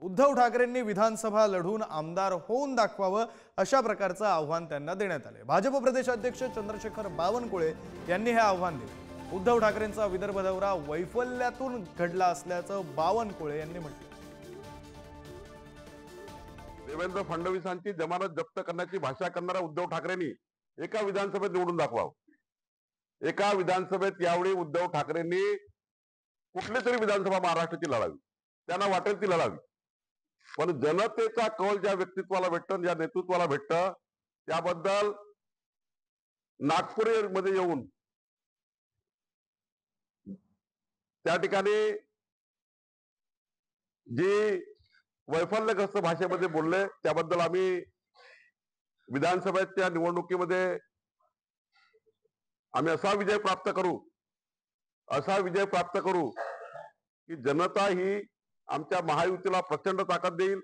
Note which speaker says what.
Speaker 1: उद्धव ठाकरेंनी विधानसभा लढून आमदार होऊन दाखवावं अशा प्रकारचं आव्हान त्यांना देण्यात आले। भाजप प्रदेशाध्यक्ष चंद्रशेखर बावनकुळे यांनी हे आव्हान दिले। उद्धव ठाकरेंचा विदर्भ दौरा वैफल्यातून घडला असल्याचं बावनकुळे यांनी म्हटलं।
Speaker 2: देवेंद्र फडणवीसांची जमानत जप्त करण्याची भाषा करणाऱ्या उद्धव ठाकरेंनी एका विधानसभेत निवडून दाखवावं। एका विधानसभेत यावेळी उद्धव ठाकरेंनी कुठली तरी विधानसभा महाराष्ट्राची लढावी, त्यांना वाटेल ती लढावी, पण जनतेचा कौल ज्या व्यक्तित्वाला भेटतं, ज्या नेतृत्वाला भेटतं, त्याबद्दल नागपूरमध्ये येऊन त्या ठिकाणी जी वैफल्यग्रस्त भाषेमध्ये बोलले त्याबद्दल आम्ही विधानसभेच्या निवडणुकीमध्ये आम्ही असा विजय प्राप्त करू की जनता ही आमच्या महायुतीला प्रचंड ताकद देईल।